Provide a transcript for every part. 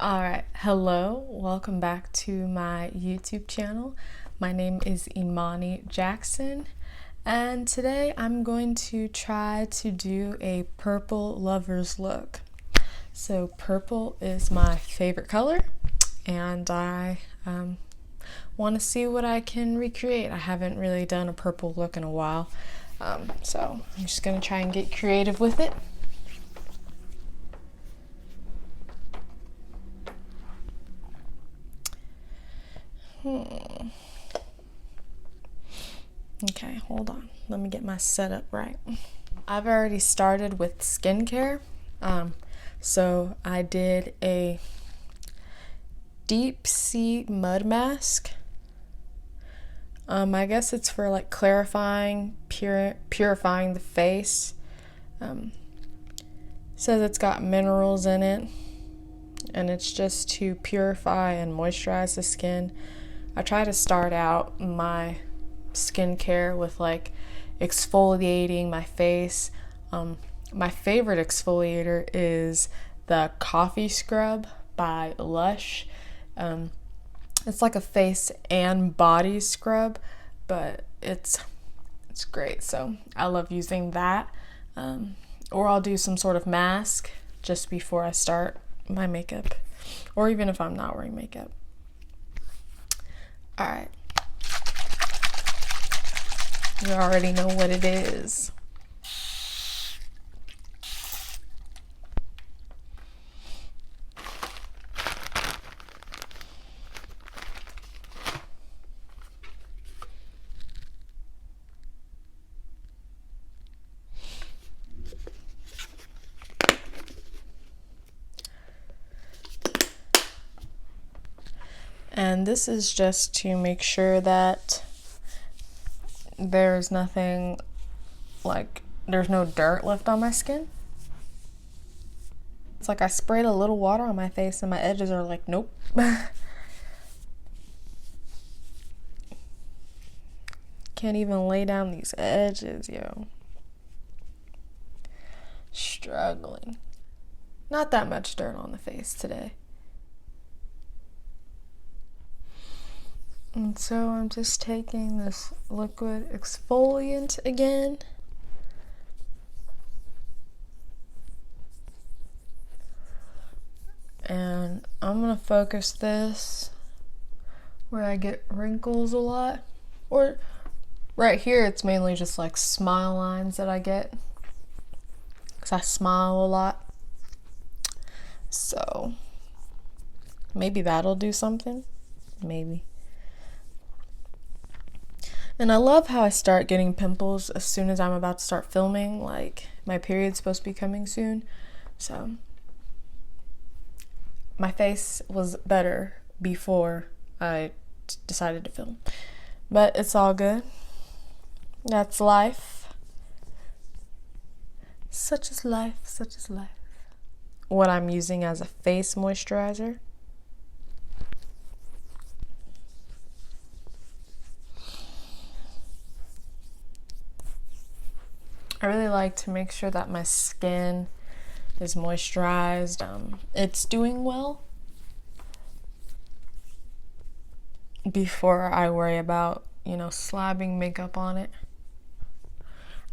Alright, hello, welcome back to my YouTube channel. My name is Imani Jackson, and today I'm going to try to do a purple lover's look. So purple is my favorite color, and I want to see what I can recreate. I haven't really done a purple look in a while, so I'm just going to try and get creative with it. Okay, hold on. Let me get my setup right. I've already started with skincare. So I did a deep sea mud mask. I guess it's for like clarifying, purifying the face. Says it's got minerals in it, and it's just to purify and moisturize the skin. I try to start out my skincare with like exfoliating my face. My favorite exfoliator is the coffee scrub by Lush. It's like a face and body scrub, but it's great, so I love using that. Or I'll do some sort of mask just before I start my makeup, or even if I'm not wearing makeup. Alright, you already know what it is. And this is just to make sure that there's nothing, like, there's no dirt left on my skin. It's like I sprayed a little water on my face and my edges are like, nope. Can't even lay down these edges, yo. Struggling. Not that much dirt on the face today. And so I'm just taking this liquid exfoliant again. And I'm gonna focus this where I get wrinkles a lot. Or right here, it's mainly just like smile lines that I get, because I smile a lot. So maybe that'll do something. Maybe. And I love how I start getting pimples as soon as I'm about to start filming. Like, my period's supposed to be coming soon. So my face was better before I decided to film. But it's all good. That's life. Such is life, such is life. What I'm using as a face moisturizer. I really like to make sure that my skin is moisturized. It's doing well before I worry about, slapping makeup on it.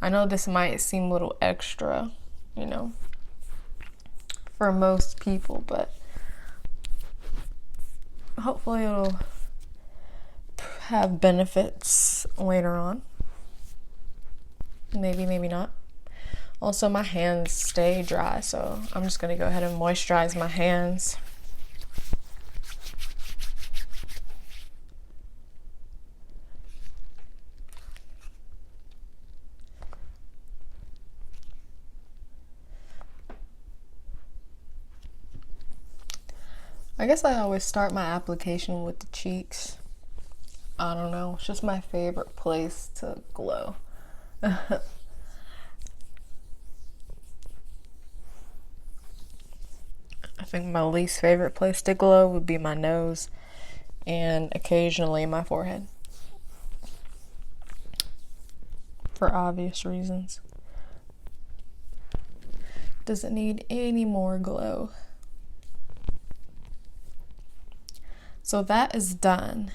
I know this might seem a little extra, for most people, but hopefully it'll have benefits later on. Maybe, maybe not. Also, my hands stay dry, so I'm just gonna go ahead and moisturize my hands. I guess I always start my application with the cheeks. I don't know, it's just my favorite place to glow. I think my least favorite place to glow would be my nose and occasionally my forehead. For obvious reasons. Doesn't need any more glow. So that is done.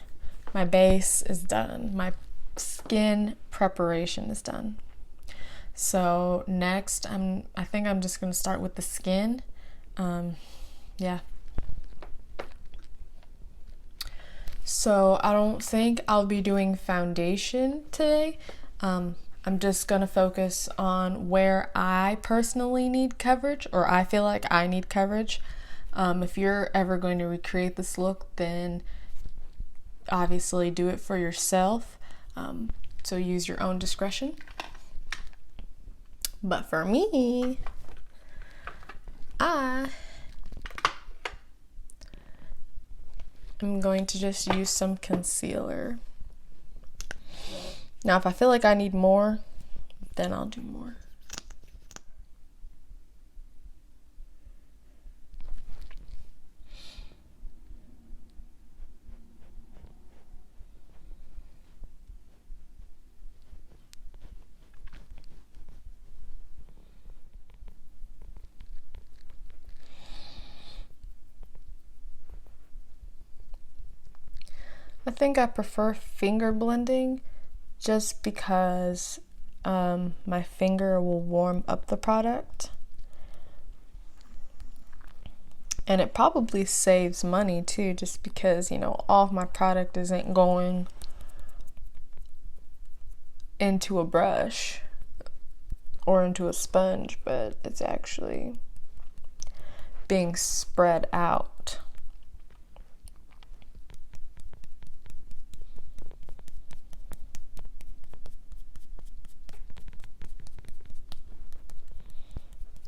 My base is done. My skin preparation is done. So next, I think I'm just gonna start with the skin. Yeah. So I don't think I'll be doing foundation today. I'm just gonna focus on where I personally need coverage, or I feel like I need coverage. If you're ever going to recreate this look, then obviously do it for yourself. So use your own discretion. But for me, I'm going to just use some concealer. Now, if I feel like I need more, then I'll do more. I think I prefer finger blending just because my finger will warm up the product. And it probably saves money too, just because, you know, all of my product isn't going into a brush or into a sponge, but it's actually being spread out.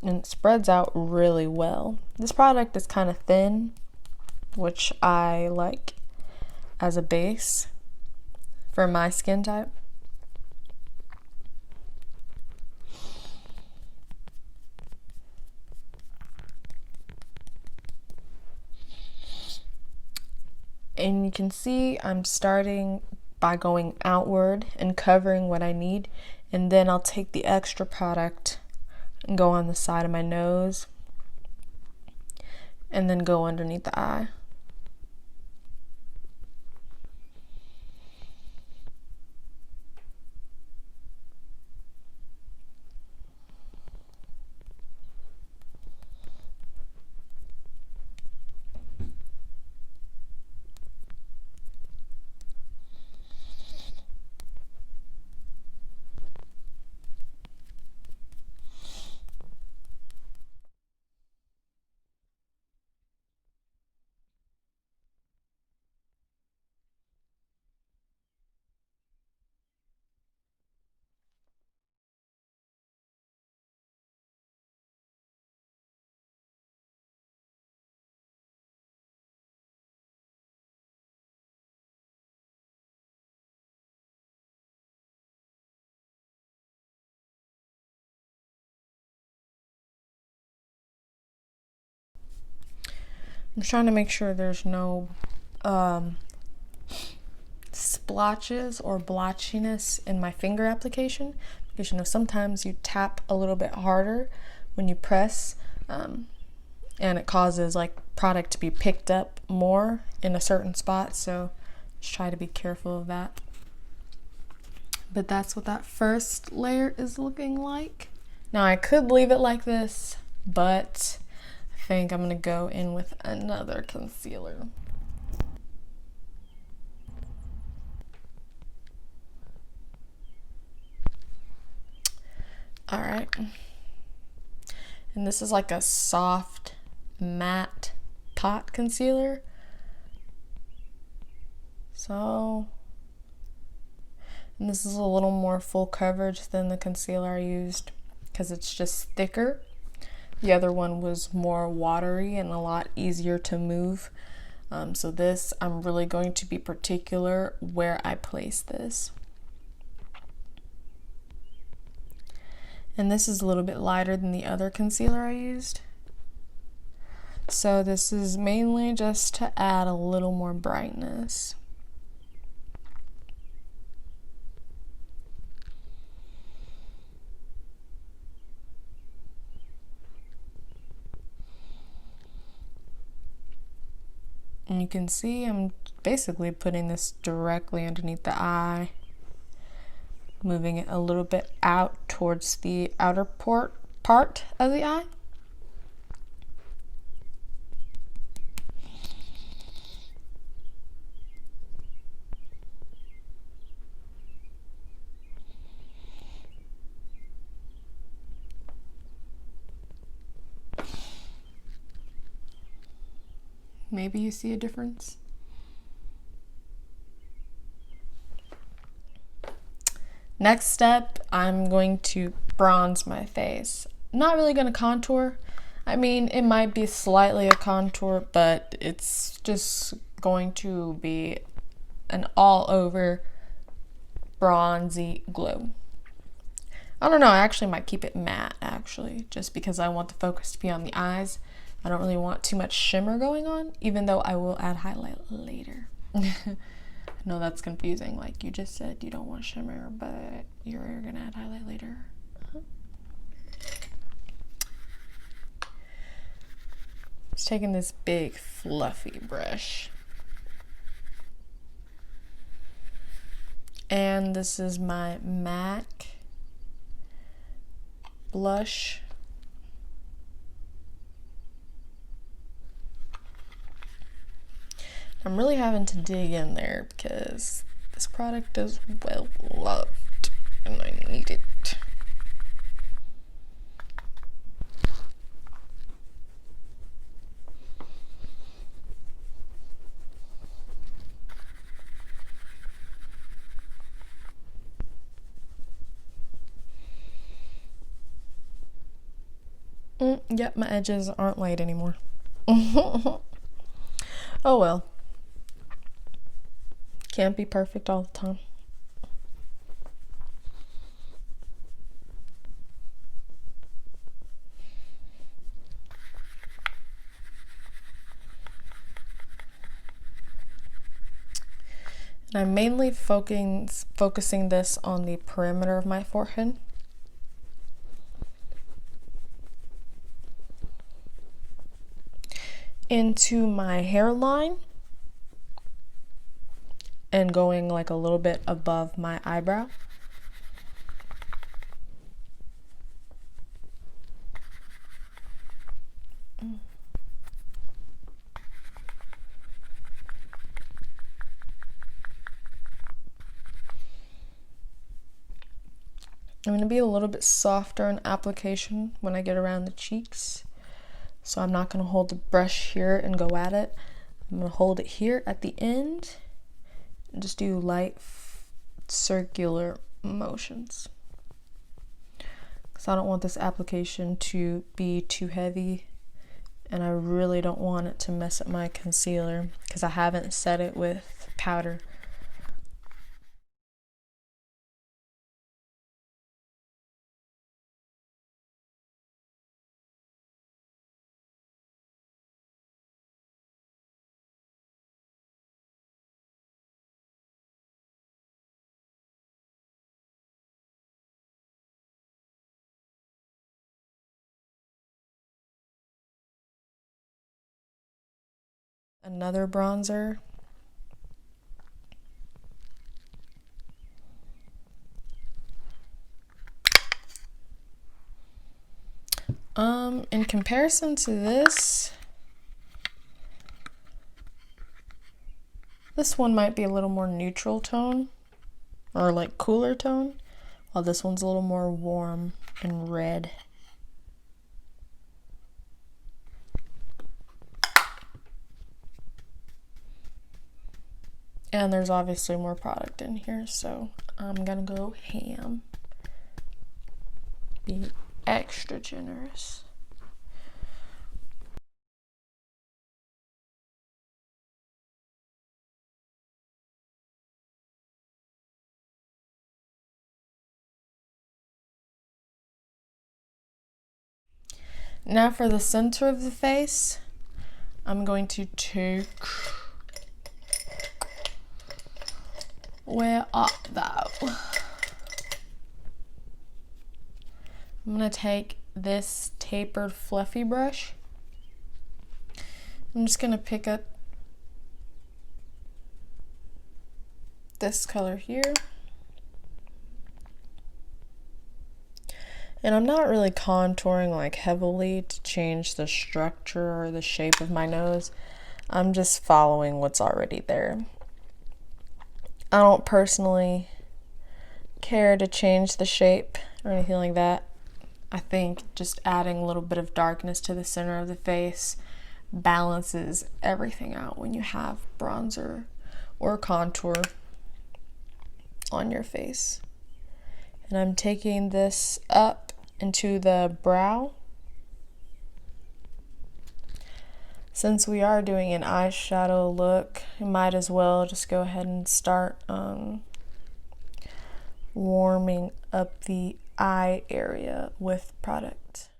And it spreads out really well. This product is kind of thin, which I like as a base for my skin type. And you can see I'm starting by going outward and covering what I need, and then I'll take the extra product and go on the side of my nose and then go underneath the eye. I'm trying to make sure there's no splotches or blotchiness in my finger application, because, you know, sometimes you tap a little bit harder when you press, and it causes like product to be picked up more in a certain spot, so just try to be careful of that. But that's what that first layer is looking like. Now I could leave it like this, but I think I'm gonna go in with another concealer. All right. And this is like a soft matte pot concealer. And this is a little more full coverage than the concealer I used because it's just thicker. The other one was more watery and a lot easier to move. So this, I'm really going to be particular where I place this. And this is a little bit lighter than the other concealer I used. So this is mainly just to add a little more brightness. And you can see I'm basically putting this directly underneath the eye, moving it a little bit out towards the outer part of the eye. Maybe you see a difference. Next step, I'm going to bronze my face. Not really going to contour. I mean, it might be slightly a contour, but it's just going to be an all-over bronzy glow. I don't know, I actually might keep it matte, actually, just because I want the focus to be on the eyes. I don't really want too much shimmer going on, even though I will add highlight later. I know that's confusing, like you just said you don't want shimmer, but you're gonna add highlight later. Just taking this big fluffy brush. And this is my MAC blush. I'm really having to dig in there because this product is well loved and I need it. Yep, my edges aren't light anymore. Oh well. Can't be perfect all the time. And I'm mainly focusing this on the perimeter of my forehead. Into my hairline and going like a little bit above my eyebrow. I'm going to be a little bit softer in application when I get around the cheeks. So I'm not going to hold the brush here and go at it. I'm going to hold it here at the end and just do light circular motions. Because I don't want this application to be too heavy and I really don't want it to mess up my concealer because I haven't set it with powder. Another bronzer. In comparison to this one might be a little more neutral tone or like cooler tone, while this one's a little more warm and red. And there's obviously more product in here, so I'm gonna go ham. Be extra generous. Now for the center of the face, I'm going to take, where art thou? I'm going to take this tapered fluffy brush. I'm just going to pick up this color here. And I'm not really contouring like heavily to change the structure or the shape of my nose. I'm just following what's already there. I don't personally care to change the shape or anything like that. I think just adding a little bit of darkness to the center of the face balances everything out when you have bronzer or contour on your face. And I'm taking this up into the brow. Since we are doing an eyeshadow look, you might as well just go ahead and start warming up the eye area with product.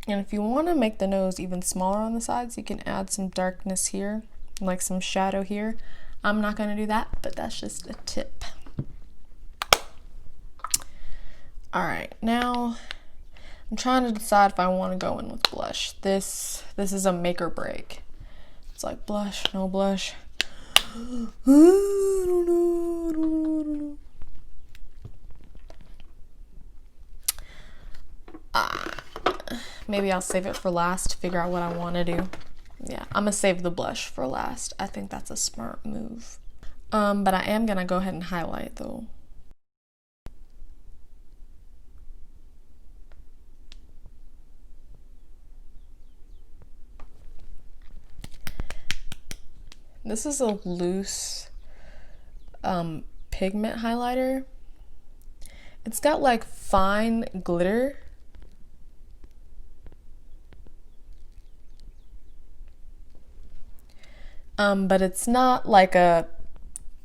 And if you want to make the nose even smaller on the sides, you can add some darkness here, like some shadow here. I'm not going to do that, but that's just a tip. Alright, now I'm trying to decide if I want to go in with blush. This is a make or break. It's like blush, no blush. I don't know. Maybe I'll save it for last to figure out what I want to do. Yeah, I'm gonna save the blush for last. I think that's a smart move. But I am gonna go ahead and highlight though. This is a loose pigment highlighter. It's got like fine glitter. But it's not like a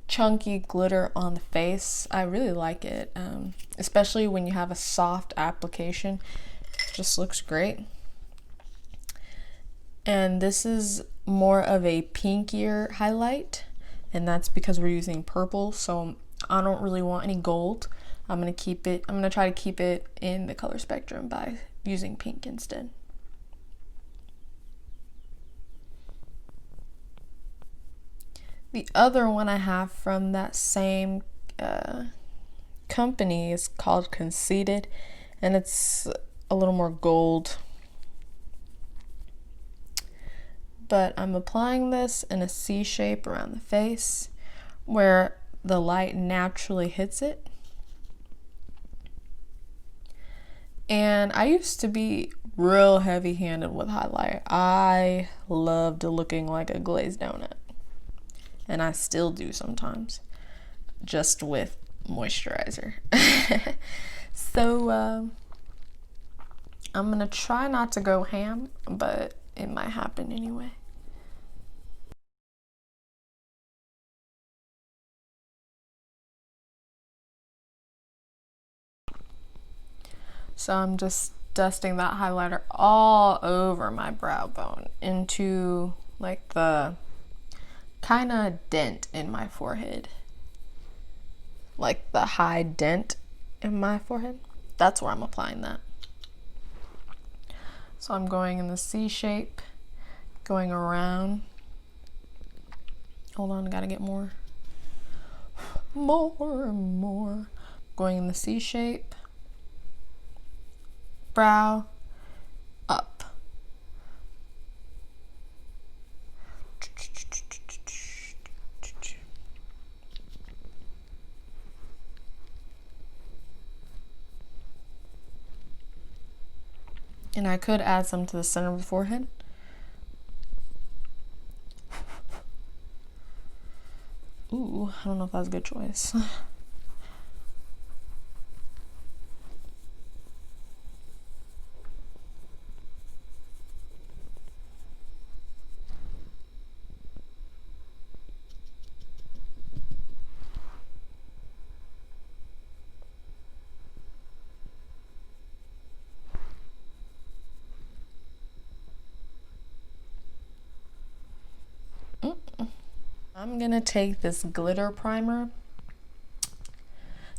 chunky glitter on the face. I really like it, especially when you have a soft application. It just looks great. And this is more of a pinkier highlight, and that's because we're using purple, so I don't really want any gold. I'm gonna try to keep it in the color spectrum by using pink instead. The other one I have from that same company is called Conceited, and it's a little more gold. But I'm applying this in a C shape around the face where the light naturally hits it. And I used to be real heavy-handed with highlight. I loved looking like a glazed donut. And I still do sometimes, just with moisturizer. So I'm gonna try not to go ham, but it might happen anyway. So I'm just dusting that highlighter all over my brow bone into like the kind of dent in my forehead, like the high dent in my forehead. That's where I'm applying that. So I'm going in the C shape, going around. Hold on, I gotta get more and more. Going in the C shape, brow, up. And I could add some to the center of the forehead. Ooh, I don't know if that's a good choice. I'm gonna take this glitter primer.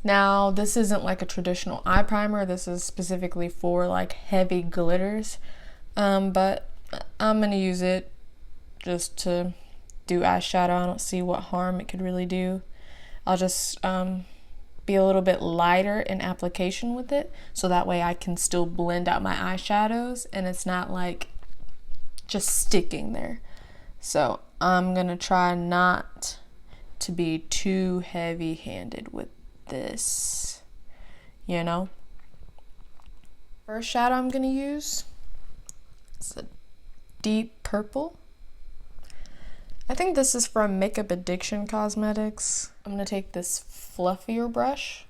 Now, this isn't like a traditional eye primer. This is specifically for like heavy glitters. But I'm gonna use it just to do eyeshadow. I don't see what harm it could really do. I'll just be a little bit lighter in application with it, so that way I can still blend out my eyeshadows and it's not like just sticking there. So I'm gonna try not to be too heavy-handed with this, you know. First shadow I'm gonna use, it's a deep purple. I think this is from Makeup Addiction Cosmetics. I'm gonna take this fluffier brush.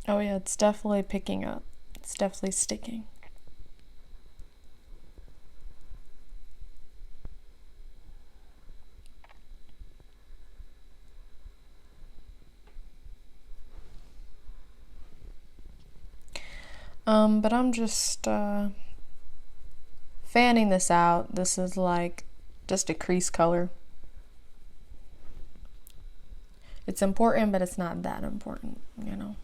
Oh yeah, it's definitely picking up. It's definitely sticking. But I'm just fanning this out. This is like just a crease color. It's important, but it's not that important, you know.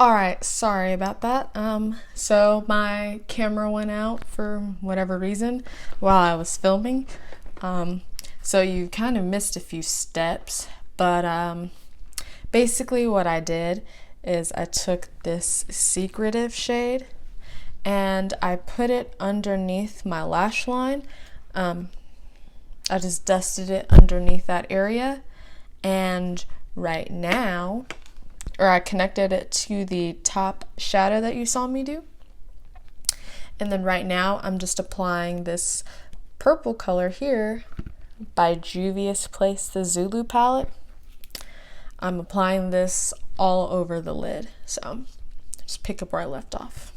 Alright, sorry about that. So my camera went out for whatever reason while I was filming. So you kind of missed a few steps, but basically what I did is I took this secretive shade and I put it underneath my lash line. I just dusted it underneath that area, and right now, or I connected it to the top shadow that you saw me do. And then right now I'm just applying this purple color here by Juvia's Place, the Zulu palette. I'm applying this all over the lid. So just pick up where I left off.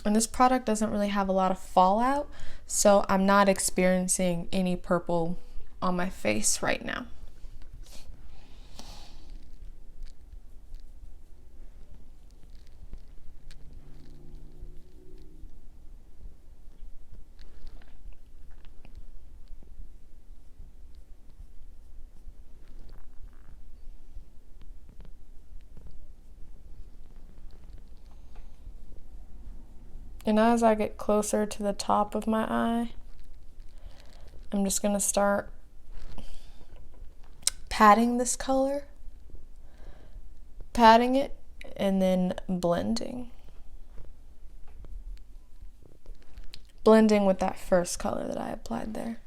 And this product doesn't really have a lot of fallout, so I'm not experiencing any purple on my face right now. And as I get closer to the top of my eye, I'm just gonna start patting this color, patting it, and then blending. Blending with that first color that I applied there.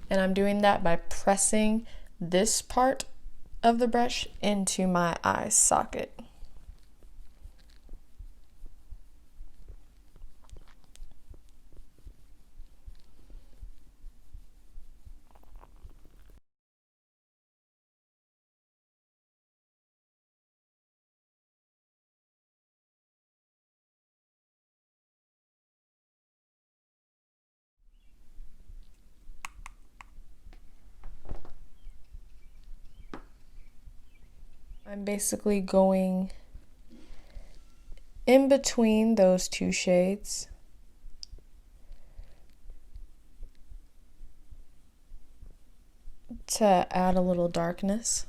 And I'm doing that by pressing this part of the brush into my eye socket. I'm basically going in between those two shades to add a little darkness.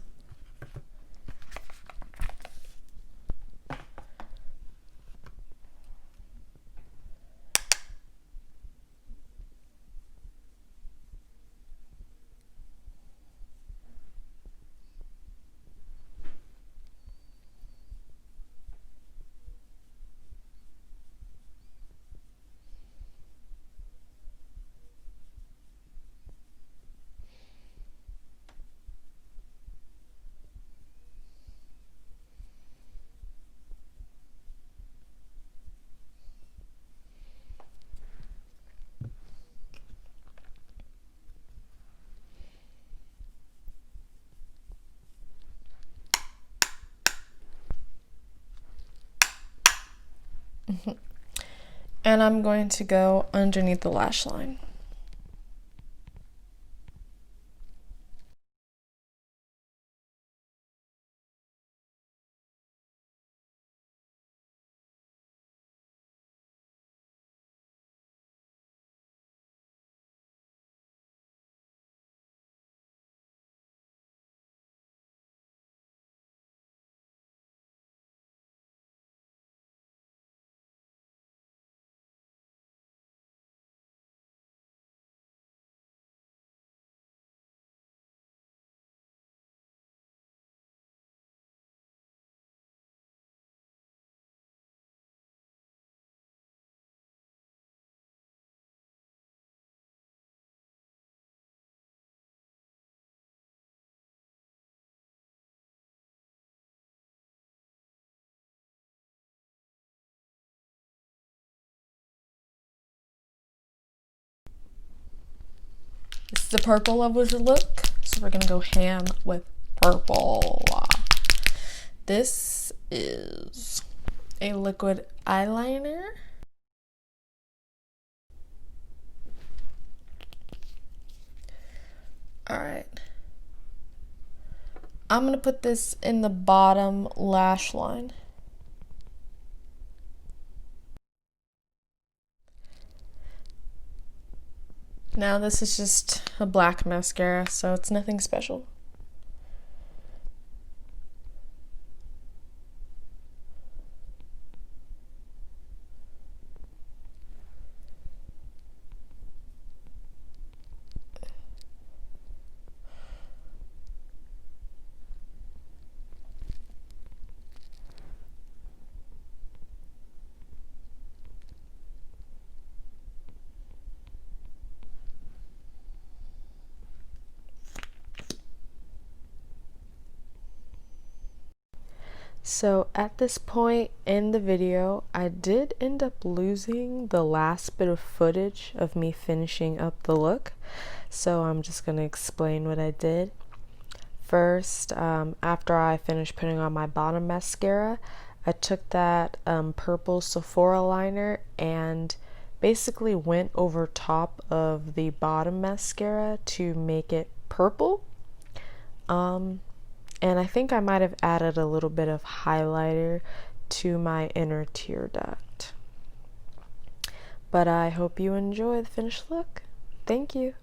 And I'm going to go underneath the lash line. This is the purple of the look, so we're gonna go ham with purple. This is a liquid eyeliner. Alright. I'm gonna put this in the bottom lash line. Now this is just a black mascara, so it's nothing special. So at this point in the video, I did end up losing the last bit of footage of me finishing up the look. So I'm just going to explain what I did. First, after I finished putting on my bottom mascara, I took that purple Sephora liner and basically went over top of the bottom mascara to make it purple. And I think I might have added a little bit of highlighter to my inner tear duct. But I hope you enjoy the finished look. Thank you.